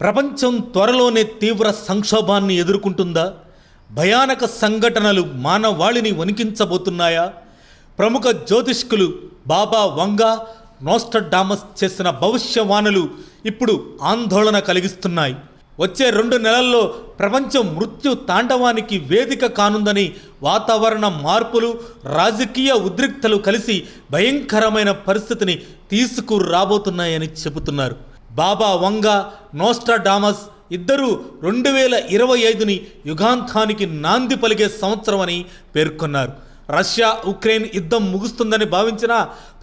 ప్రపంచం త్వరలోనే తీవ్ర సంక్షోభాన్ని ఎదుర్కొంటుందా? భయానక సంఘటనలు మానవాళిని వణికించబోతున్నాయా? ప్రముఖ జ్యోతిష్కులు బాబా వంగా, నోస్ట్రడామస్ చేసిన భవిష్యవాణులు ఇప్పుడు ఆందోళన కలిగిస్తున్నాయి. వచ్చే 2 నెలల్లో ప్రపంచం మృత్యు తాండవానికి వేదిక కానుందని, వాతావరణ మార్పులు, రాజకీయ ఉద్రిక్తలు కలిసి భయంకరమైన పరిస్థితిని తీసుకురాబోతున్నాయని చెబుతున్నారు. బాబా వంగా, నోస్ట్రడామస్ ఇద్దరూ 2025ని యుగాంతానికి నాంది పలికే సంవత్సరం అని పేర్కొన్నారు. రష్యా ఉక్రెయిన్ యుద్ధం ముగుస్తుందని భావించిన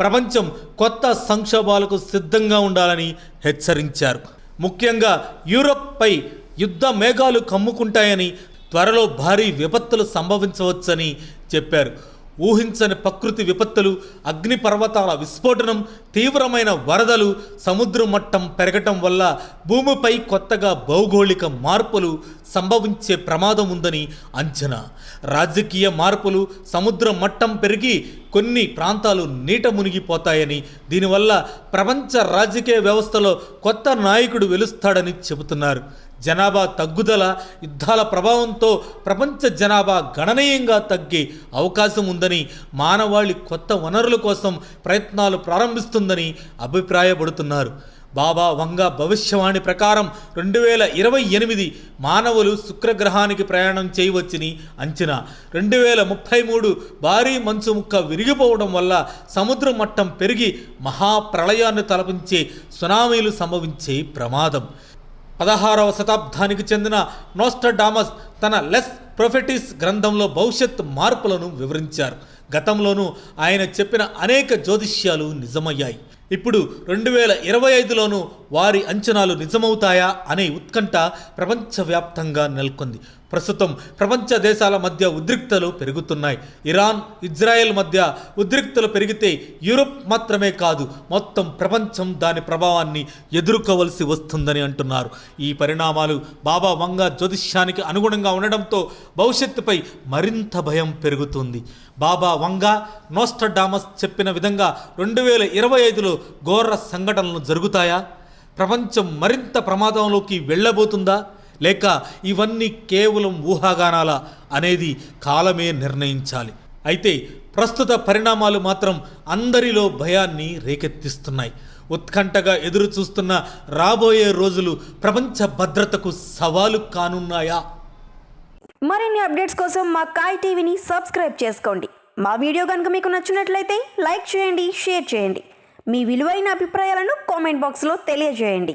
ప్రపంచం కొత్త సంక్షోభాలకు సిద్ధంగా ఉండాలని హెచ్చరించారు. ముఖ్యంగా యూరప్పై యుద్ధ మేఘాలు కమ్ముకుంటాయని, త్వరలో భారీ విపత్తులు సంభవించవచ్చని చెప్పారు. ఊహించని ప్రకృతి విపత్తులు, అగ్నిపర్వతాల విస్ఫోటనం, తీవ్రమైన వరదలు, సముద్ర మట్టం పెరగటం వల్ల భూమిపై కొత్తగా భౌగోళిక మార్పులు సంభవించే ప్రమాదం ఉందని అంచనా. రాజకీయ మార్పులు, సముద్ర మట్టం పెరిగి కొన్ని ప్రాంతాలు నీట మునిగిపోతాయని, దీనివల్ల ప్రపంచ రాజకీయ వ్యవస్థలో కొత్త నాయకుడు వెలుస్తాడని చెబుతున్నారు. జనాభా తగ్గుదల, యుద్ధాల ప్రభావంతో ప్రపంచ జనాభా గణనీయంగా తగ్గే అవకాశం ఉందని, మానవాళి కొత్త వనరుల కోసం ప్రయత్నాలు ప్రారంభిస్తుందని అభిప్రాయపడుతున్నారు. బాబా వంగా భవిష్యవాణి ప్రకారం 2028 మానవులు శుక్రగ్రహానికి ప్రయాణం చేయవచ్చని అంచనా. 2033 భారీ మంచు ముక్క విరిగిపోవడం వల్ల సముద్ర మట్టం పెరిగి మహాప్రళయాన్ని తలపించే సునామీలు సంభవించే ప్రమాదం. 16వ శతాబ్దానికి చెందిన నోస్ట్రడామస్ తన లెస్ ప్రొఫెటిస్ గ్రంథంలో భవిష్యత్ మార్పులను వివరించారు. గతంలోనూ ఆయన చెప్పిన అనేక జ్యోతిష్యాలు నిజమయ్యాయి. ఇప్పుడు 2025లోనూ వారి అంచనాలు నిజమవుతాయా అనే ఉత్కంఠ ప్రపంచవ్యాప్తంగా నెలకొంది. ప్రస్తుతం ప్రపంచ దేశాల మధ్య ఉద్రిక్తలు పెరుగుతున్నాయి. ఇరాన్, ఇజ్రాయెల్ మధ్య ఉద్రిక్తలు పెరిగితే యూరప్ మాత్రమే కాదు, మొత్తం ప్రపంచం దాని ప్రభావాన్ని ఎదుర్కోవలసి వస్తుందని అంటున్నారు. ఈ పరిణామాలు బాబా వంగా జ్యోతిష్యానికి అనుగుణంగా ఉండడంతో భవిష్యత్తుపై మరింత భయం పెరుగుతుంది. బాబా వంగా, నోస్ట్రడామస్ చెప్పిన విధంగా 2025లో ఘోర సంఘటనలు జరుగుతాయా? ప్రపంచం మరింత ప్రమాదంలోకి వెళ్ళబోతుందా, లేక ఇవన్నీ కేవలం ఊహాగానాలా అనేది కాలమే నిర్ణయించాలి. అయితే ప్రస్తుత పరిణామాలు మాత్రం అందరిలో భయాన్ని రేకెత్తిస్తున్నాయి. ఉత్కంఠగా ఎదురు చూస్తున్న రాబోయే రోజులు ప్రపంచ భద్రతకు సవాలు కానున్నాయా? మరిన్ని అప్డేట్స్ కోసం మా కాయ్ టీవీని సబ్స్క్రైబ్ చేసుకోండి. మా వీడియో కనుక మీకు నచ్చినట్లయితే లైక్ చేయండి, షేర్ చేయండి. మీ విలువైన అభిప్రాయాలను కామెంట్ బాక్స్లో తెలియజేయండి.